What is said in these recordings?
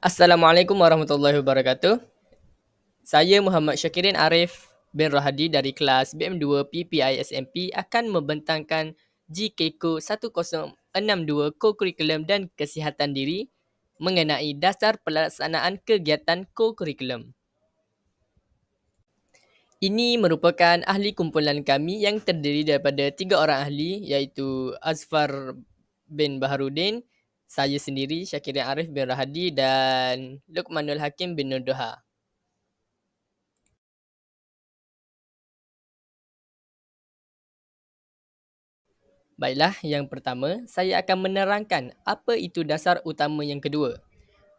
Assalamualaikum warahmatullahi wabarakatuh. Saya Muhammad Syakirin Arif bin Rohadi dari kelas BM2 PPI SMP akan membentangkan GKCO 1062 Co-Curriculum dan Kesihatan Diri mengenai dasar pelaksanaan kegiatan co-curriculum. Ini merupakan ahli kumpulan kami yang terdiri daripada 3 orang ahli iaitu Azfar bin Baharudin, saya sendiri Syakirin Arif bin Rohadi dan Luqmanul Hakim bin Nurdoha. Baiklah, yang pertama, saya akan menerangkan apa itu dasar utama yang kedua.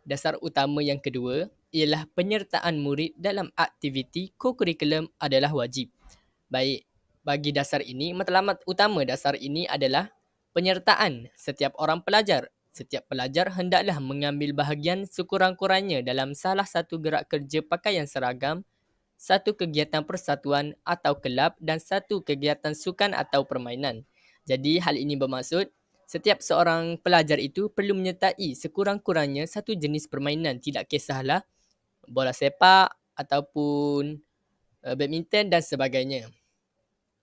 Dasar utama yang kedua ialah penyertaan murid dalam aktiviti co-curriculum adalah wajib. Baik, bagi dasar ini, matlamat utama dasar ini adalah penyertaan setiap orang pelajar. Setiap pelajar hendaklah mengambil bahagian sekurang-kurangnya dalam salah satu gerak kerja pakaian seragam, satu kegiatan persatuan atau kelab dan satu kegiatan sukan atau permainan. Jadi hal ini bermaksud setiap seorang pelajar itu perlu menyertai sekurang-kurangnya satu jenis permainan, tidak kisahlah bola sepak ataupun badminton dan sebagainya.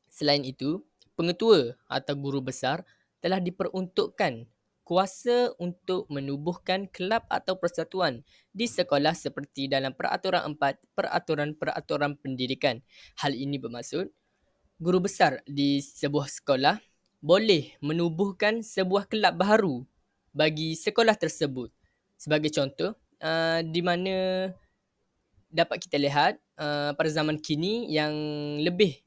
Selain itu, pengetua atau guru besar telah diperuntukkan kuasa untuk menubuhkan kelab atau persatuan di sekolah seperti dalam Peraturan 4 Peraturan-Peraturan Pendidikan. Hal ini bermaksud guru besar di sebuah sekolah boleh menubuhkan sebuah kelab baharu bagi sekolah tersebut. Sebagai contoh, di mana dapat kita lihat pada zaman kini yang lebih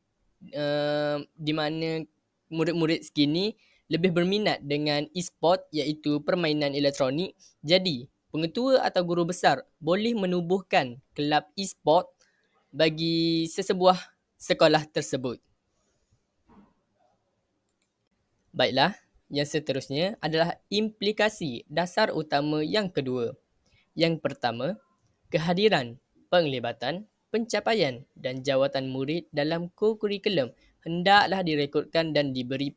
di mana murid-murid sekini lebih berminat dengan e-sport iaitu permainan elektronik. Jadi, pengetua atau guru besar boleh menubuhkan kelab e-sport bagi sesebuah sekolah tersebut. Baiklah, yang seterusnya adalah implikasi dasar utama yang kedua. Yang pertama, kehadiran, penglibatan, pencapaian dan jawatan murid dalam co-curriculum hendaklah direkodkan dan diberi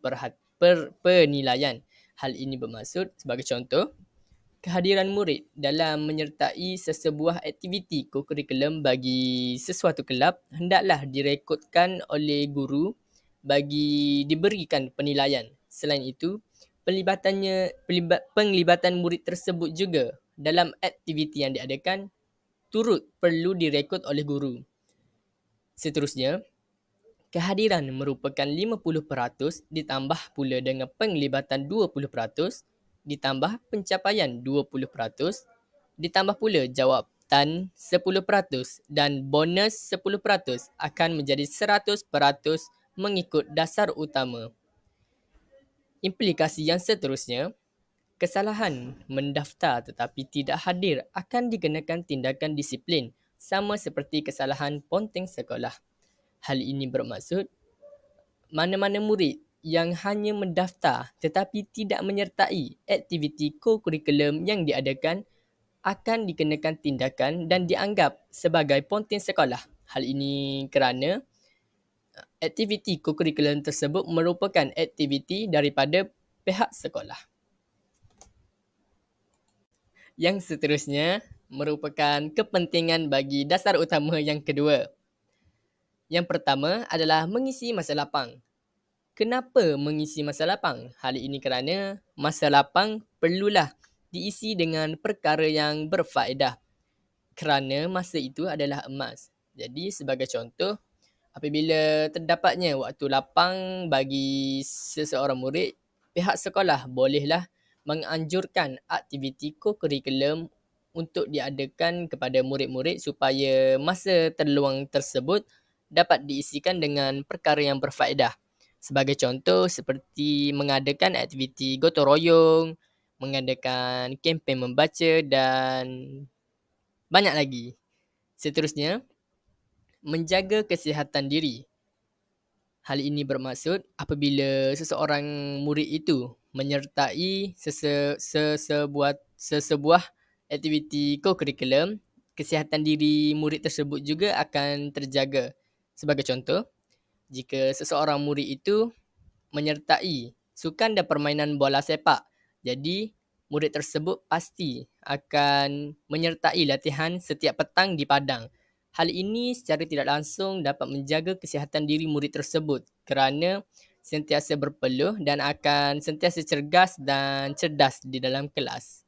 penilaian. Hal ini bermaksud sebagai contoh, kehadiran murid dalam menyertai sesebuah aktiviti co-curriculum bagi sesuatu kelab hendaklah direkodkan oleh guru bagi diberikan penilaian. Selain itu, penglibatan murid tersebut juga dalam aktiviti yang diadakan turut perlu direkod oleh guru. Seterusnya, kehadiran merupakan 50% ditambah pula dengan penglibatan 20%, ditambah pencapaian 20%, ditambah pula jawatan 10% dan bonus 10% akan menjadi 100% mengikut dasar utama. Implikasi yang seterusnya, kesalahan mendaftar tetapi tidak hadir akan dikenakan tindakan disiplin sama seperti kesalahan ponteng sekolah. Hal ini bermaksud mana-mana murid yang hanya mendaftar tetapi tidak menyertai aktiviti co-curriculum yang diadakan akan dikenakan tindakan dan dianggap sebagai ponteng sekolah. Hal ini kerana aktiviti co-curriculum tersebut merupakan aktiviti daripada pihak sekolah. Yang seterusnya merupakan kepentingan bagi dasar utama yang kedua. Yang pertama adalah mengisi masa lapang. Kenapa mengisi masa lapang? Hal ini kerana masa lapang perlulah diisi dengan perkara yang berfaedah. Kerana masa itu adalah emas. Jadi sebagai contoh, apabila terdapatnya waktu lapang bagi seseorang murid, pihak sekolah bolehlah menganjurkan aktiviti co-curriculum untuk diadakan kepada murid-murid supaya masa terluang tersebut dapat diisikan dengan perkara yang berfaedah. Sebagai contoh seperti mengadakan aktiviti gotong royong, mengadakan kempen membaca dan banyak lagi. Seterusnya, menjaga kesihatan diri. Hal ini bermaksud apabila seseorang murid itu menyertai sesebuah aktiviti co-curriculum, kesihatan diri murid tersebut juga akan terjaga. Sebagai contoh, jika seseorang murid itu menyertai sukan dan permainan bola sepak, jadi murid tersebut pasti akan menyertai latihan setiap petang di padang. Hal ini secara tidak langsung dapat menjaga kesihatan diri murid tersebut kerana sentiasa berpeluh dan akan sentiasa cergas dan cerdas di dalam kelas.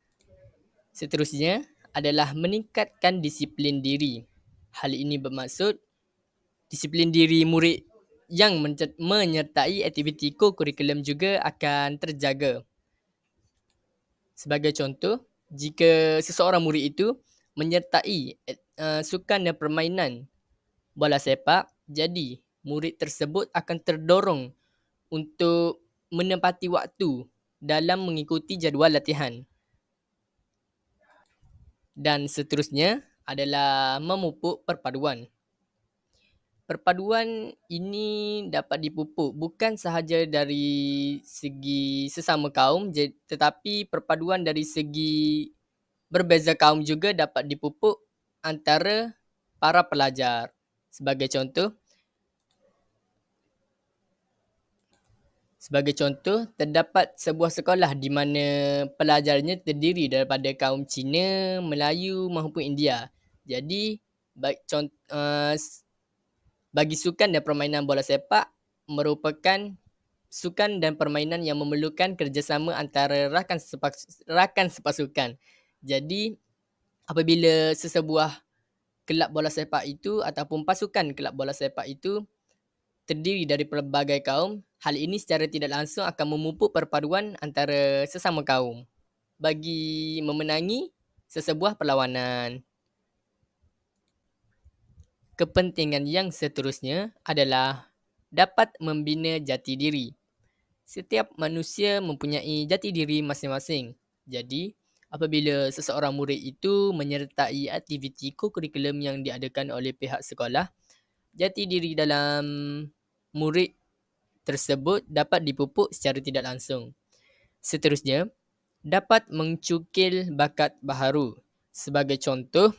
Seterusnya adalah meningkatkan disiplin diri. Hal ini bermaksud disiplin diri murid yang menyertai aktiviti ko-kurikulum juga akan terjaga. Sebagai contoh, jika seseorang murid itu menyertai sukan dan permainan bola sepak, jadi murid tersebut akan terdorong untuk menempati waktu dalam mengikuti jadual latihan. Dan seterusnya adalah memupuk perpaduan. Perpaduan ini dapat dipupuk bukan sahaja dari segi sesama kaum tetapi perpaduan dari segi berbeza kaum juga dapat dipupuk antara para pelajar. Sebagai contoh, terdapat sebuah sekolah di mana pelajarnya terdiri daripada kaum Cina, Melayu maupun India. Jadi, bagi sukan dan permainan bola sepak merupakan sukan dan permainan yang memerlukan kerjasama antara rakan sepasukan. Jadi, apabila sesebuah kelab bola sepak itu ataupun pasukan kelab bola sepak itu terdiri dari pelbagai kaum, hal ini secara tidak langsung akan memupuk perpaduan antara sesama kaum bagi memenangi sesebuah perlawanan. Kepentingan yang seterusnya adalah dapat membina jati diri. Setiap manusia mempunyai jati diri masing-masing. Jadi, apabila seseorang murid itu menyertai aktiviti ko-kurikulum yang diadakan oleh pihak sekolah, jati diri dalam murid tersebut dapat dipupuk secara tidak langsung. Seterusnya, dapat mencukil bakat baharu. Sebagai contoh,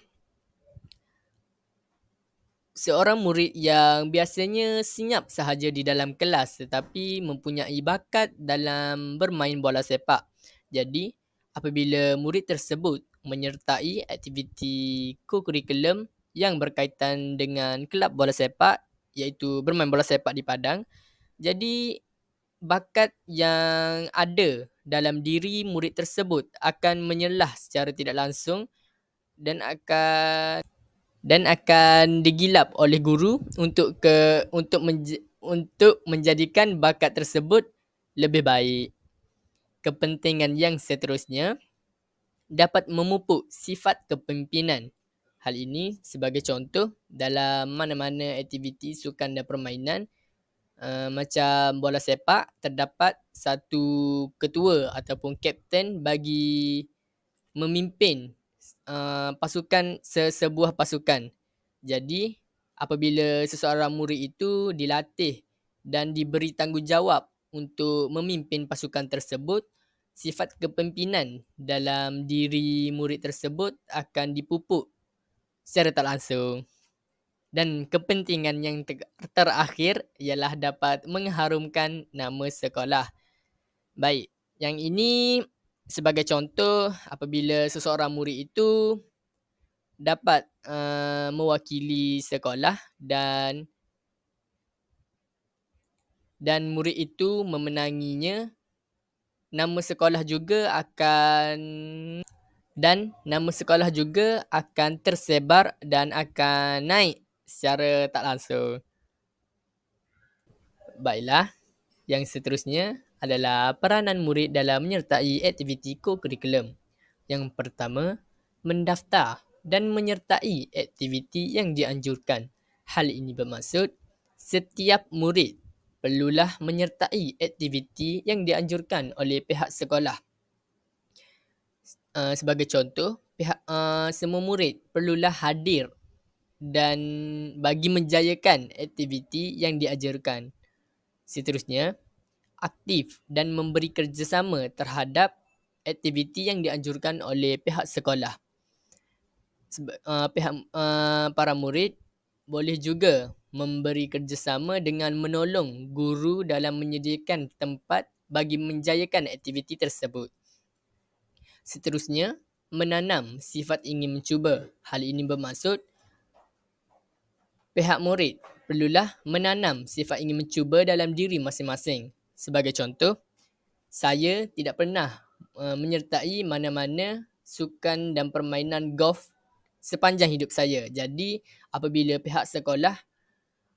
seorang murid yang biasanya senyap sahaja di dalam kelas tetapi mempunyai bakat dalam bermain bola sepak. Jadi, apabila murid tersebut menyertai aktiviti ko-kurikulum yang berkaitan dengan kelab bola sepak iaitu bermain bola sepak di padang, jadi bakat yang ada dalam diri murid tersebut akan menyelah secara tidak langsung dan akan digilap oleh guru untuk menjadikan bakat tersebut lebih baik. Kepentingan yang seterusnya dapat memupuk sifat kepimpinan. Hal ini sebagai contoh dalam mana-mana aktiviti sukan dan permainan macam bola sepak, terdapat satu ketua ataupun kapten bagi memimpin sebuah pasukan. Jadi, apabila seseorang murid itu dilatih dan diberi tanggungjawab untuk memimpin pasukan tersebut, sifat kepimpinan dalam diri murid tersebut akan dipupuk secara tak langsung. Dan kepentingan yang terakhir ialah dapat mengharumkan nama sekolah. Baik, yang ini sebagai contoh apabila seseorang murid itu dapat mewakili sekolah dan murid itu memenanginya, nama sekolah juga akan tersebar dan akan naik secara tak langsung. Baiklah, yang seterusnya adalah peranan murid dalam menyertai aktiviti ko-kurikulum. Yang pertama, mendaftar dan menyertai aktiviti yang dianjurkan. Hal ini bermaksud setiap murid perlulah menyertai aktiviti yang dianjurkan oleh pihak sekolah. Sebagai contoh, semua murid perlulah hadir dan bagi menjayakan aktiviti yang diajarkan. Seterusnya, aktif dan memberi kerjasama terhadap aktiviti yang dianjurkan oleh pihak sekolah. Para murid boleh juga memberi kerjasama dengan menolong guru dalam menyediakan tempat bagi menjayakan aktiviti tersebut. Seterusnya, menanam sifat ingin mencuba. Hal ini bermaksud pihak murid perlulah menanam sifat ingin mencuba dalam diri masing-masing. Sebagai contoh, saya tidak pernah menyertai mana-mana sukan dan permainan golf sepanjang hidup saya. Jadi, apabila pihak sekolah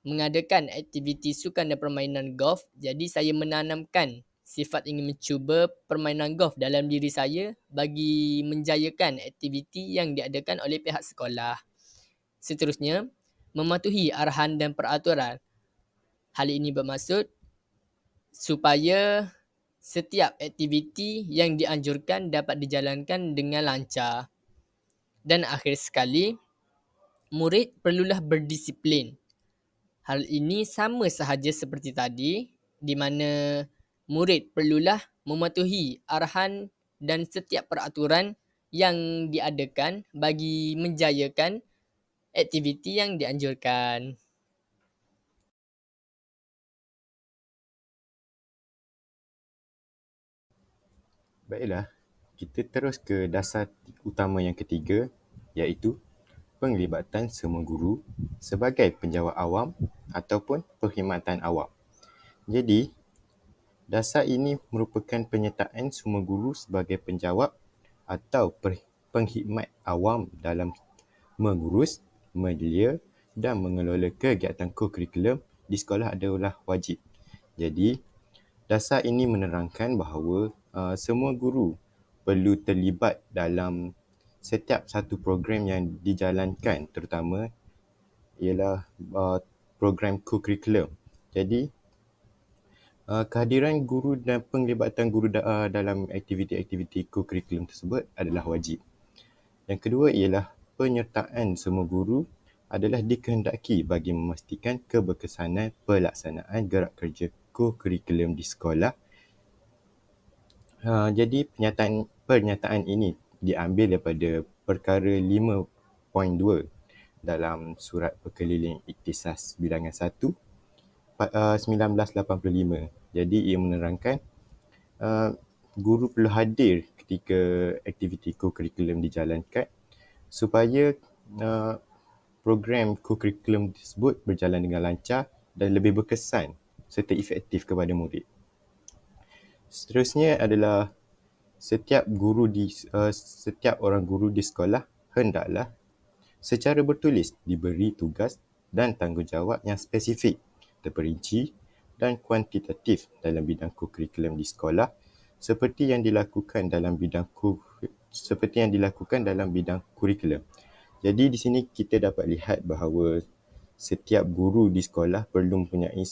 mengadakan aktiviti sukan dan permainan golf, jadi saya menanamkan sifat ingin mencuba permainan golf dalam diri saya bagi menjayakan aktiviti yang diadakan oleh pihak sekolah. Seterusnya, mematuhi arahan dan peraturan. Hal ini bermaksud supaya setiap aktiviti yang dianjurkan dapat dijalankan dengan lancar. Dan akhir sekali, murid perlulah berdisiplin. Hal ini sama sahaja seperti tadi, di mana murid perlulah mematuhi arahan dan setiap peraturan yang diadakan bagi menjayakan aktiviti yang dianjurkan. Baiklah, kita terus ke dasar utama yang ketiga, iaitu penglibatan semua guru sebagai penjawat awam ataupun perkhidmatan awam. Jadi, dasar ini merupakan penyertaan semua guru sebagai penjawat atau pengkhidmat awam dalam mengurus, menyelia dan mengelola kegiatan co-curriculum di sekolah adalah wajib. Jadi, dasar ini menerangkan bahawa semua guru perlu terlibat dalam setiap satu program yang dijalankan, terutama ialah program co-curriculum. Jadi, kehadiran guru dan penglibatan guru dalam aktiviti-aktiviti co-curriculum tersebut adalah wajib. Yang kedua ialah penyertaan semua guru adalah dikehendaki bagi memastikan keberkesanan pelaksanaan gerak kerja co-curriculum di sekolah. Jadi pernyataan ini diambil daripada perkara 5.2 dalam Surat Perkeliling Ikhtisas Bilangan 1 1985. Jadi ia menerangkan guru perlu hadir ketika aktiviti co-curriculum dijalankan supaya program co-curriculum tersebut berjalan dengan lancar dan lebih berkesan serta efektif kepada murid. Seterusnya adalah setiap orang guru di sekolah hendaklah secara bertulis diberi tugas dan tanggungjawab yang spesifik, terperinci dan kuantitatif dalam bidang co-curriculum di sekolah seperti yang dilakukan dalam bidang kurikulum. Jadi di sini kita dapat lihat bahawa setiap guru di sekolah perlu mempunyai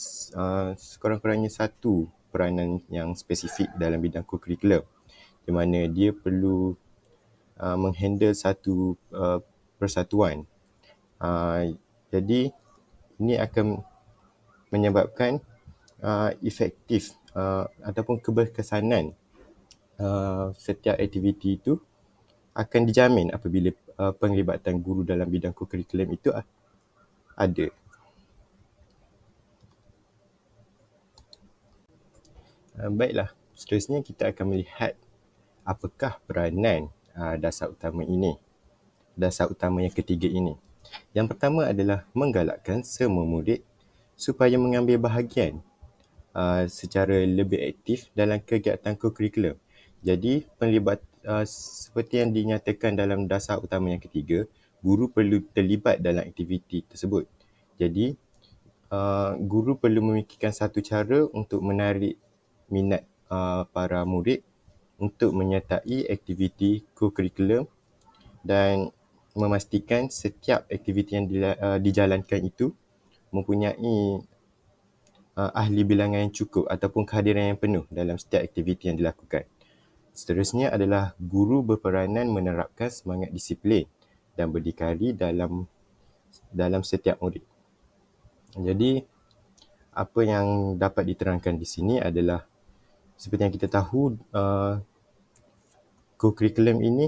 sekurang-kurangnya satu peranan yang spesifik dalam bidang co-curriculum, di mana dia perlu menghandle satu persatuan. Jadi ini akan menyebabkan efektif ataupun keberkesanan setiap aktiviti itu akan dijamin apabila penglibatan guru dalam bidang co-curriculum itu ada. Baiklah, seterusnya kita akan melihat apakah peranan dasar utama ini. Dasar utama yang ketiga ini. Yang pertama adalah menggalakkan semua murid supaya mengambil bahagian secara lebih aktif dalam kegiatan co-curriculum. Jadi, seperti yang dinyatakan dalam dasar utama yang ketiga, guru perlu terlibat dalam aktiviti tersebut. Jadi, guru perlu memikirkan satu cara untuk menarik minat para murid untuk menyertai aktiviti co-curriculum dan memastikan setiap aktiviti yang dijalankan itu mempunyai ahli bilangan yang cukup ataupun kehadiran yang penuh dalam setiap aktiviti yang dilakukan. Seterusnya adalah guru berperanan menerapkan semangat disiplin dan berdikari dalam setiap murid. Jadi, apa yang dapat diterangkan di sini adalah seperti yang kita tahu, co-curriculum ini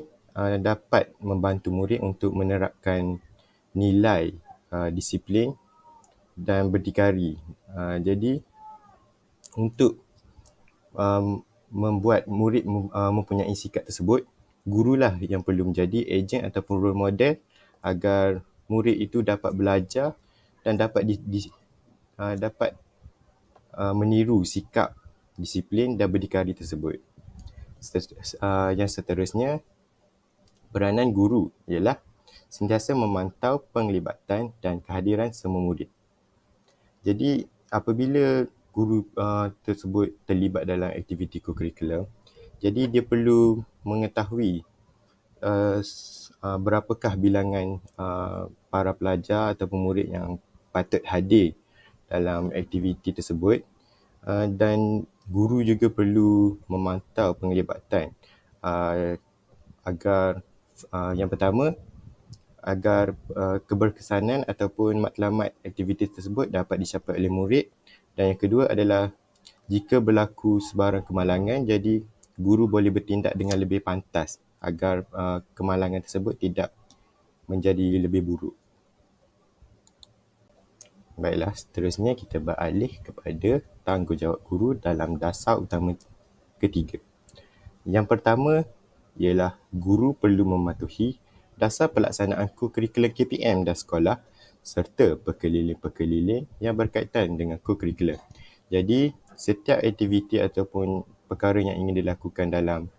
dapat membantu murid untuk menerapkan nilai disiplin dan berdikari. Jadi, untuk membuat murid mempunyai sikap tersebut, gurulah yang perlu menjadi ejen ataupun role model agar murid itu dapat belajar dan dapat meniru sikap, disiplin dan berdikari tersebut. Yang seterusnya, peranan guru ialah sentiasa memantau penglibatan dan kehadiran semua murid. Jadi apabila guru tersebut terlibat dalam aktiviti kokurikulum, jadi dia perlu mengetahui berapakah bilangan para pelajar ataupun murid yang patut hadir dalam aktiviti tersebut, dan guru juga perlu memantau penglibatan agar yang pertama, agar keberkesanan ataupun matlamat aktiviti tersebut dapat dicapai oleh murid, dan yang kedua adalah jika berlaku sebarang kemalangan, jadi guru boleh bertindak dengan lebih pantas agar kemalangan tersebut tidak menjadi lebih buruk. Baiklah, seterusnya kita beralih kepada tanggungjawab guru dalam dasar utama ketiga. Yang pertama ialah guru perlu mematuhi dasar pelaksanaan kokurikulum KPM dan sekolah serta perkeliling-perkeliling yang berkaitan dengan kokurikulum. Jadi, setiap aktiviti ataupun perkara yang ingin dilakukan dalam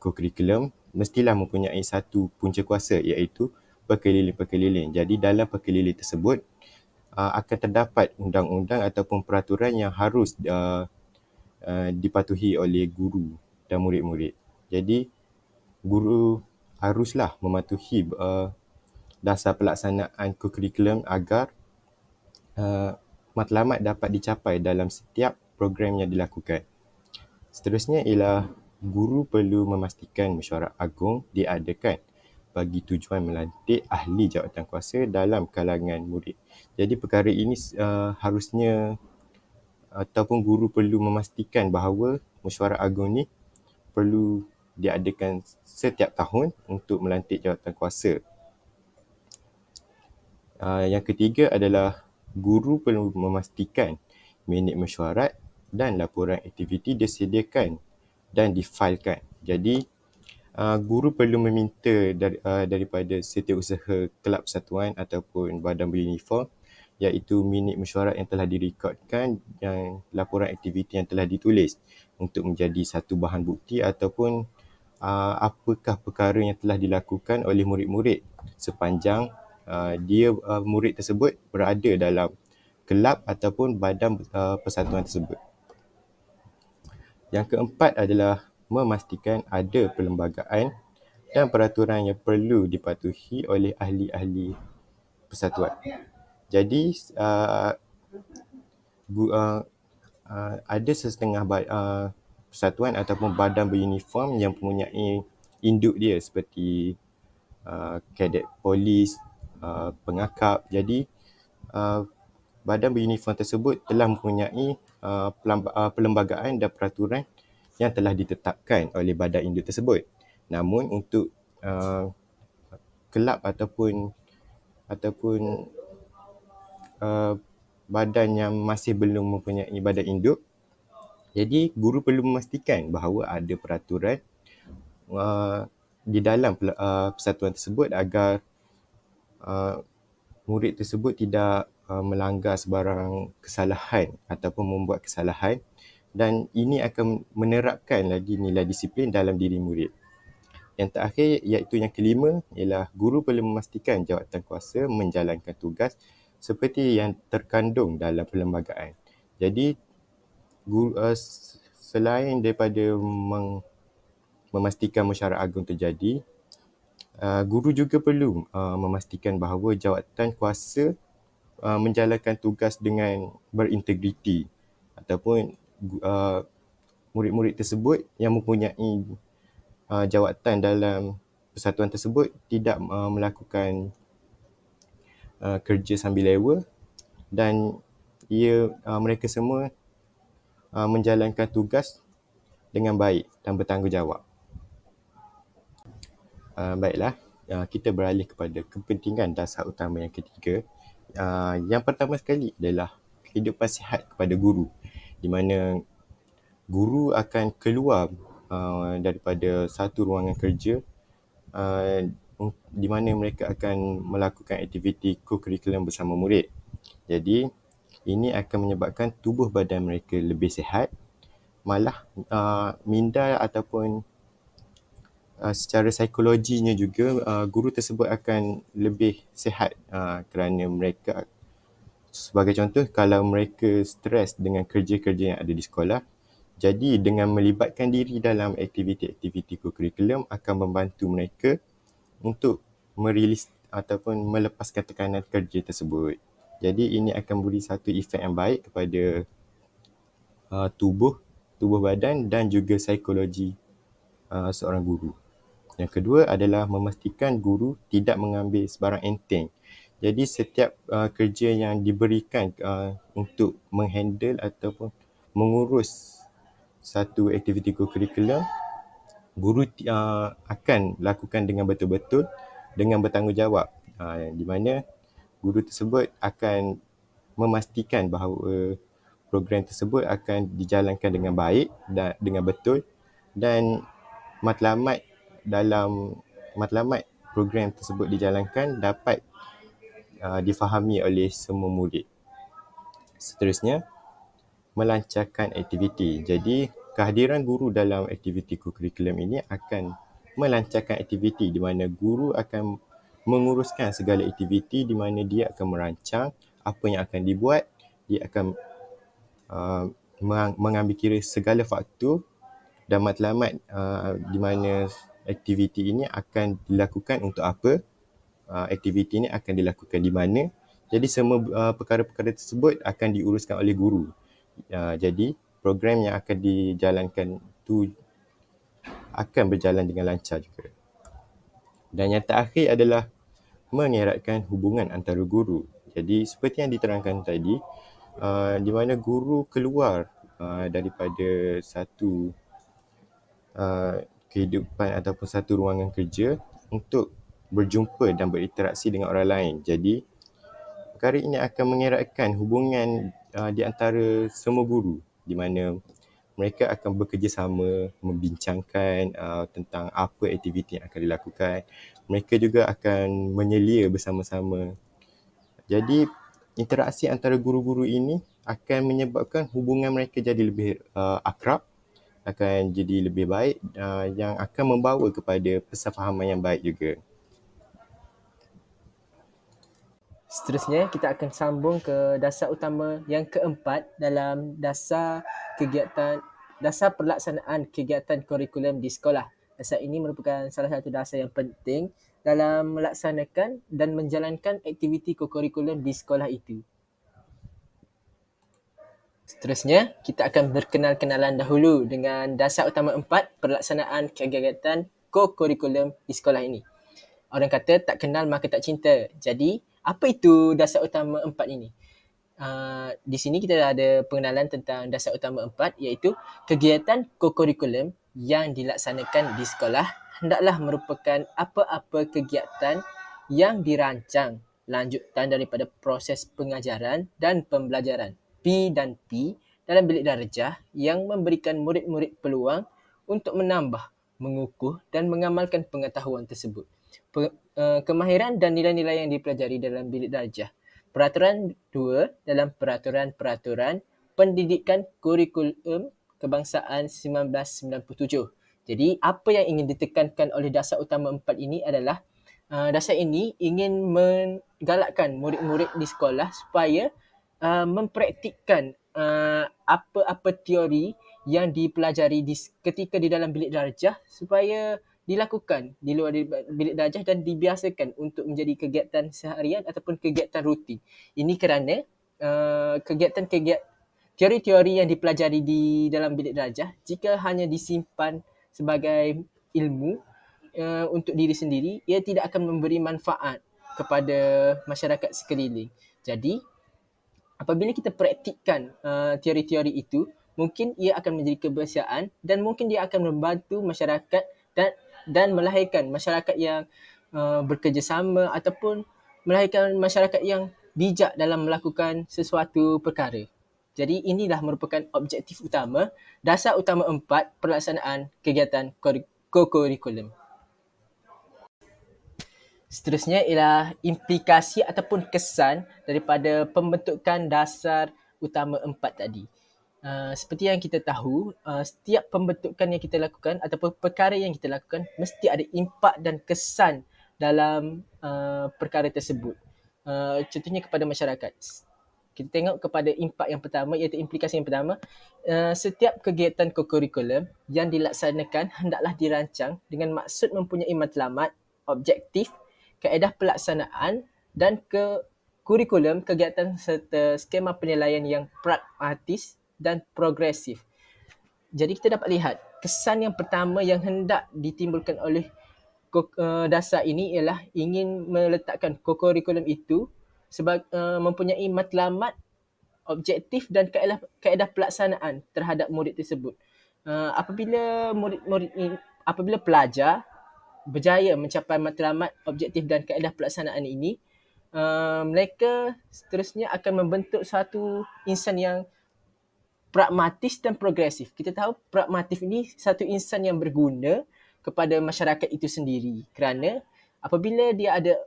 kokurikulum mestilah mempunyai satu punca kuasa, iaitu perkeliling-perkeliling. Jadi, dalam perkeliling tersebut akan terdapat undang-undang ataupun peraturan yang harus dipatuhi oleh guru dan murid-murid. Jadi, guru haruslah mematuhi dasar pelaksanaan kokurikulum agar matlamat dapat dicapai dalam setiap program yang dilakukan. Seterusnya ialah guru perlu memastikan mesyuarat agung diadakan bagi tujuan melantik ahli jawatankuasa dalam kalangan murid. Jadi perkara ini harusnya ataupun guru perlu memastikan bahawa mesyuarat agung ni perlu diadakan setiap tahun untuk melantik jawatankuasa. Yang ketiga adalah guru perlu memastikan minit mesyuarat dan laporan aktiviti disediakan dan difailkan. Jadi guru perlu meminta daripada setiausaha kelab persatuan ataupun badan beruniform, iaitu minit mesyuarat yang telah direkodkan dan laporan aktiviti yang telah ditulis untuk menjadi satu bahan bukti ataupun apakah perkara yang telah dilakukan oleh murid-murid sepanjang murid tersebut berada dalam kelab ataupun badan persatuan tersebut. Yang keempat adalah memastikan ada perlembagaan dan peraturan yang perlu dipatuhi oleh ahli-ahli persatuan. Jadi ada sesetengah persatuan ataupun badan beruniform yang mempunyai induk dia seperti kadet polis, pengakap. Jadi badan beruniform tersebut telah mempunyai perlembagaan dan peraturan yang telah ditetapkan oleh badan induk tersebut. Namun untuk kelab ataupun badan yang masih belum mempunyai badan induk, jadi guru perlu memastikan bahawa ada peraturan di dalam persatuan tersebut agar murid tersebut tidak melanggar sebarang kesalahan ataupun membuat kesalahan, dan ini akan menerapkan lagi nilai disiplin dalam diri murid. Yang terakhir iaitu yang kelima ialah guru perlu memastikan jawatankuasa menjalankan tugas seperti yang terkandung dalam perlembagaan. Jadi guru, selain daripada memastikan mesyuarat agung terjadi, guru juga perlu memastikan bahawa jawatankuasa menjalankan tugas dengan berintegriti ataupun murid-murid tersebut yang mempunyai jawatan dalam persatuan tersebut tidak melakukan kerja sambil lewa, dan mereka semua menjalankan tugas dengan baik dan bertanggungjawab. Baiklah, kita beralih kepada kepentingan dasar utama yang ketiga. Yang pertama sekali adalah kehidupan sihat kepada guru, di mana guru akan keluar daripada satu ruangan kerja uh, di mana mereka akan melakukan aktiviti co-curriculum bersama murid. Jadi, ini akan menyebabkan tubuh badan mereka lebih sihat, malah minda ataupun secara psikologinya juga guru tersebut akan lebih sihat kerana mereka, sebagai contoh, kalau mereka stres dengan kerja-kerja yang ada di sekolah, jadi dengan melibatkan diri dalam aktiviti-aktiviti co-curriculum akan membantu mereka untuk merilis ataupun melepaskan tekanan kerja tersebut. Jadi ini akan beri satu efek yang baik kepada tubuh badan dan juga psikologi seorang guru. Yang kedua adalah memastikan guru tidak mengambil sebarang enteng. Jadi setiap kerja yang diberikan untuk menghandle ataupun mengurus satu aktiviti co-curriculum, guru akan lakukan dengan betul-betul, dengan bertanggungjawab, di mana guru tersebut akan memastikan bahawa program tersebut akan dijalankan dengan baik dan dengan betul, dan matlamat matlamat program tersebut dijalankan dapat difahami oleh semua murid. Seterusnya, melancarkan aktiviti. Jadi, kehadiran guru dalam aktiviti co-curriculum ini akan melancarkan aktiviti di mana guru akan menguruskan segala aktiviti di mana dia akan merancang apa yang akan dibuat, dia akan mengambil kira segala faktor dan matlamat di mana aktiviti ini akan dilakukan untuk apa, aktiviti ini akan dilakukan di mana. Jadi semua perkara-perkara tersebut akan diuruskan oleh guru. Jadi program yang akan dijalankan itu akan berjalan dengan lancar juga. Dan yang terakhir adalah mengeratkan hubungan antara guru. Jadi seperti yang diterangkan tadi, di mana guru keluar daripada satu kehidupan ataupun satu ruangan kerja untuk berjumpa dan berinteraksi dengan orang lain. Jadi perkara ini akan mengeratkan hubungan di antara semua guru, di mana mereka akan bekerjasama membincangkan tentang apa aktiviti yang akan dilakukan. Mereka juga akan menyelia bersama-sama. Jadi interaksi antara guru-guru ini akan menyebabkan hubungan mereka jadi lebih akrab, akan jadi lebih baik, yang akan membawa kepada persefahaman yang baik juga. Seterusnya, kita akan sambung ke dasar utama yang keempat dalam dasar pelaksanaan kegiatan kurikulum di sekolah. Dasar ini merupakan salah satu dasar yang penting dalam melaksanakan dan menjalankan aktiviti kurikulum di sekolah itu. Seterusnya, kita akan berkenal-kenalan dahulu dengan dasar utama 4 pelaksanaan kegiatan kurikulum di sekolah ini. Orang kata tak kenal maka tak cinta. Jadi, apa itu dasar utama 4 ini? Di sini kita ada pengenalan tentang dasar utama 4, iaitu kegiatan kokurikulum yang dilaksanakan di sekolah hendaklah merupakan apa-apa kegiatan yang dirancang lanjutan daripada proses pengajaran dan pembelajaran P dan P dalam bilik darjah yang memberikan murid-murid peluang untuk menambah, mengukuh dan mengamalkan pengetahuan tersebut. Kemahiran dan nilai-nilai yang dipelajari dalam bilik darjah. Peraturan 2 dalam Peraturan Pendidikan Kurikulum Kebangsaan 1997. Jadi, apa yang ingin ditekankan oleh dasar utama 4 ini adalah dasar ini ingin menggalakkan murid-murid di sekolah supaya mempraktikkan apa-apa teori yang dipelajari ketika di dalam bilik darjah supaya dilakukan di luar bilik darjah dan dibiasakan untuk menjadi kegiatan seharian ataupun kegiatan rutin. Ini kerana teori-teori yang dipelajari di dalam bilik darjah jika hanya disimpan sebagai ilmu untuk diri sendiri, ia tidak akan memberi manfaat kepada masyarakat sekeliling. Jadi, apabila kita praktikkan teori-teori itu, mungkin ia akan menjadi kebiasaan dan mungkin dia akan membantu masyarakat dan melahirkan masyarakat yang bekerjasama ataupun melahirkan masyarakat yang bijak dalam melakukan sesuatu perkara. Jadi inilah merupakan objektif utama, dasar utama 4 pelaksanaan kegiatan co-curriculum. Seterusnya ialah implikasi ataupun kesan daripada pembentukan dasar utama 4 tadi. Seperti yang kita tahu, setiap pembentukan yang kita lakukan ataupun perkara yang kita lakukan mesti ada impak dan kesan dalam perkara tersebut. Contohnya kepada masyarakat. Kita tengok kepada impak yang pertama, iaitu implikasi yang pertama. Setiap kegiatan co-curriculum yang dilaksanakan hendaklah dirancang dengan maksud mempunyai matlamat, objektif, kaedah pelaksanaan dan kurikulum kegiatan serta skema penilaian yang pragmatis dan progresif. Jadi kita dapat lihat kesan yang pertama yang hendak ditimbulkan oleh dasar ini ialah ingin meletakkan kurikulum itu mempunyai matlamat, objektif dan kaedah pelaksanaan terhadap murid tersebut. Apabila pelajar berjaya mencapai matlamat, objektif dan kaedah pelaksanaan ini, mereka seterusnya akan membentuk satu insan yang pragmatis dan progresif. Kita tahu pragmatif ini satu insan yang berguna kepada masyarakat itu sendiri, kerana apabila dia ada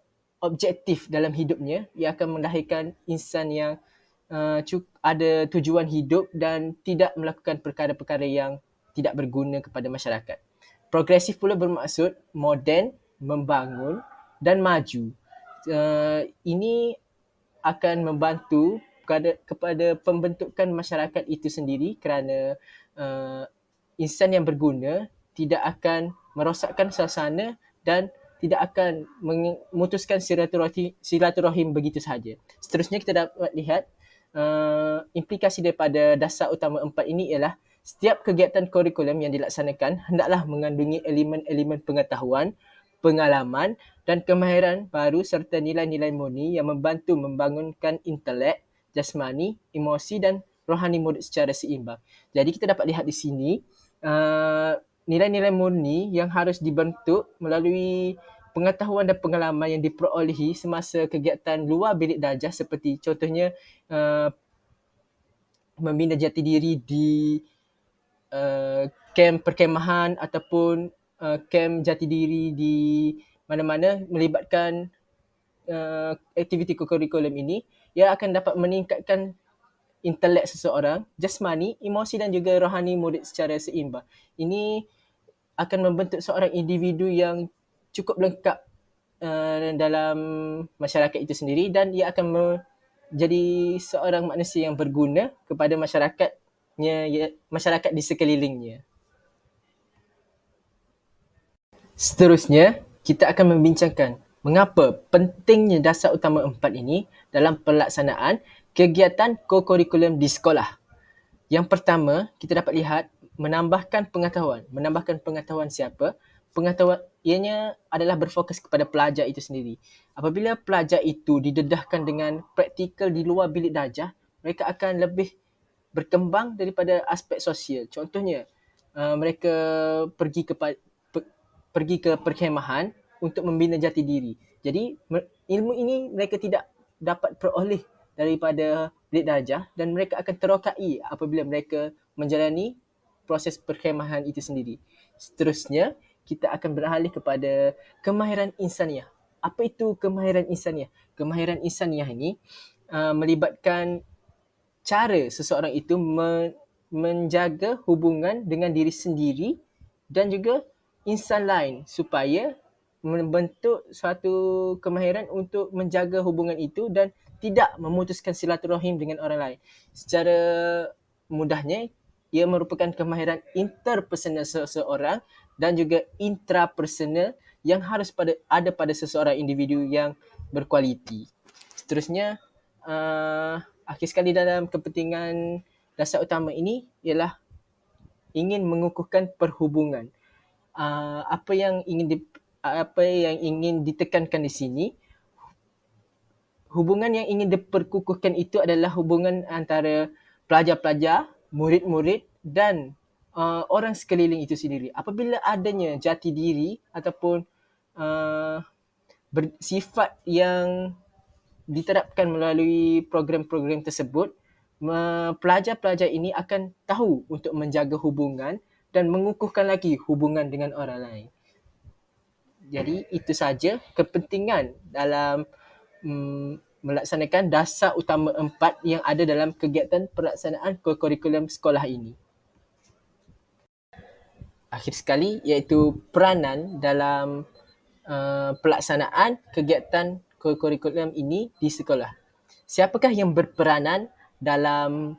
objektif dalam hidupnya, ia akan melahirkan insan yang ada tujuan hidup dan tidak melakukan perkara-perkara yang tidak berguna kepada masyarakat. Progresif pula bermaksud moden, membangun dan maju. Ini akan membantu kepada pembentukan masyarakat itu sendiri, kerana insan yang berguna tidak akan merosakkan suasana dan tidak akan memutuskan silaturahim begitu sahaja. Seterusnya kita dapat lihat implikasi daripada dasar utama 4 ini ialah setiap kegiatan kurikulum yang dilaksanakan hendaklah mengandungi elemen-elemen pengetahuan, pengalaman dan kemahiran baru serta nilai-nilai murni yang membantu membangunkan intelek, jasmani, emosi dan rohani murid secara seimbang. Jadi kita dapat lihat di sini nilai-nilai murni yang harus dibentuk melalui pengetahuan dan pengalaman yang diperolehi semasa kegiatan luar bilik darjah, seperti contohnya membina jati diri di kem perkemahan ataupun kem jati diri di mana-mana melibatkan aktiviti kurikulum ini, ia akan dapat meningkatkan intelek seseorang, jasmani, emosi dan juga rohani murid secara seimbang. Ini akan membentuk seorang individu yang cukup lengkap dalam masyarakat itu sendiri, dan ia akan menjadi seorang manusia yang berguna kepada masyarakat di sekelilingnya. Seterusnya, kita akan membincangkan mengapa pentingnya dasar utama 4 ini dalam pelaksanaan kegiatan co-curriculum di sekolah. Yang pertama, kita dapat lihat menambahkan pengetahuan. Menambahkan pengetahuan siapa? Pengetahuan ianya adalah berfokus kepada pelajar itu sendiri. Apabila pelajar itu didedahkan dengan praktikal di luar bilik darjah, mereka akan lebih berkembang daripada aspek sosial. Contohnya, mereka pergi ke perkhemahan untuk membina jati diri. Jadi ilmu ini mereka tidak dapat peroleh daripada bilik darjah, dan mereka akan terokai apabila mereka menjalani proses perkhemahan itu sendiri. Seterusnya, kita akan beralih kepada kemahiran insaniah. Apa itu kemahiran insaniah? Kemahiran insaniah ini melibatkan cara seseorang itu menjaga hubungan dengan diri sendiri dan juga insan lain, supaya membentuk suatu kemahiran untuk menjaga hubungan itu dan tidak memutuskan silaturahim dengan orang lain. Secara mudahnya, ia merupakan kemahiran interpersonal seseorang dan juga intrapersonal yang harus ada pada seseorang individu yang berkualiti. Seterusnya, akhir sekali dalam kepentingan dasar utama ini ialah ingin mengukuhkan perhubungan. Apa yang ingin ditekankan di sini, hubungan yang ingin diperkukuhkan itu adalah hubungan antara pelajar-pelajar, murid-murid dan orang sekeliling itu sendiri. Apabila adanya jati diri ataupun sifat yang diterapkan melalui program-program tersebut, pelajar-pelajar ini akan tahu untuk menjaga hubungan dan mengukuhkan lagi hubungan dengan orang lain. Jadi itu saja kepentingan dalam melaksanakan dasar utama 4 yang ada dalam kegiatan pelaksanaan kurikulum sekolah ini. Akhir sekali, iaitu peranan dalam pelaksanaan kegiatan kurikulum ini di sekolah. Siapakah yang berperanan dalam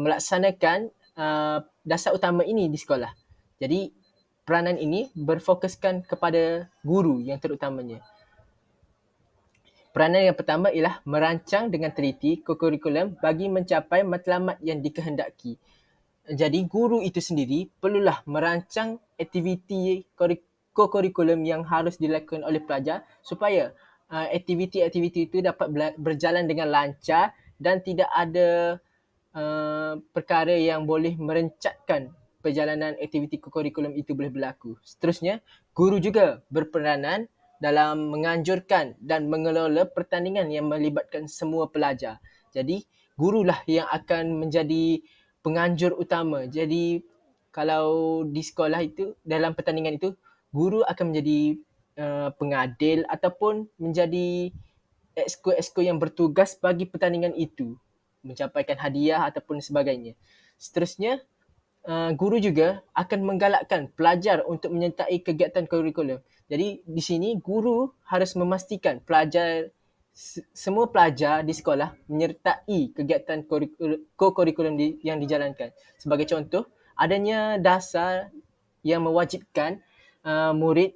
melaksanakan dasar utama ini di sekolah? Jadi peranan ini berfokuskan kepada guru yang terutamanya. Peranan yang pertama ialah merancang dengan teliti kurikulum bagi mencapai matlamat yang dikehendaki. Jadi guru itu sendiri perlulah merancang aktiviti kurikulum yang harus dilakukan oleh pelajar supaya aktiviti-aktiviti itu dapat berjalan dengan lancar dan tidak ada perkara yang boleh merencatkan perjalanan aktiviti kurikulum itu boleh berlaku. Seterusnya, guru juga berperanan dalam menganjurkan dan mengelola pertandingan yang melibatkan semua pelajar. Jadi, gurulah yang akan menjadi penganjur utama. Jadi, kalau di sekolah itu, dalam pertandingan itu, guru akan menjadi pengadil ataupun menjadi ekskul-ekskul yang bertugas bagi pertandingan itu, mencapaikan hadiah ataupun sebagainya. Seterusnya, guru juga akan menggalakkan pelajar untuk menyertai kegiatan kurikulum. Jadi di sini guru harus memastikan semua pelajar di sekolah menyertai kegiatan kurikulum yang dijalankan. Sebagai contoh, adanya dasar yang mewajibkan murid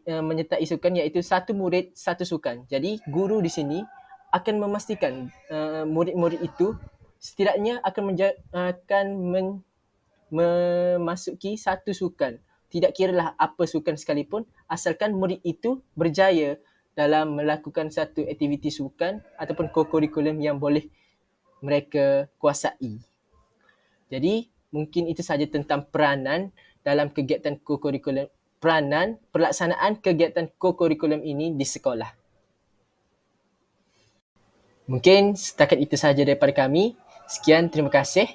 menyertai sukan, iaitu satu murid satu sukan. Jadi guru di sini akan memastikan murid-murid itu setidaknya akan memasuki satu sukan. Tidak kiralah apa sukan sekalipun, asalkan murid itu berjaya dalam melakukan satu aktiviti sukan ataupun kurikulum yang boleh mereka kuasai. Jadi mungkin itu sahaja tentang peranan dalam kegiatan kurikulum, peranan pelaksanaan kegiatan kurikulum ini di sekolah. Mungkin setakat itu sahaja daripada kami. Sekian, terima kasih.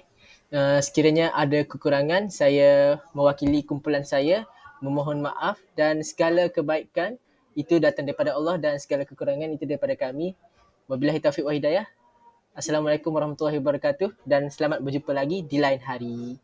Sekiranya ada kekurangan, saya mewakili kumpulan saya memohon maaf, dan segala kebaikan itu datang daripada Allah dan segala kekurangan itu daripada kami. Wabillahi taufiq wa hidayah. Assalamualaikum warahmatullahi wabarakatuh dan selamat berjumpa lagi di lain hari.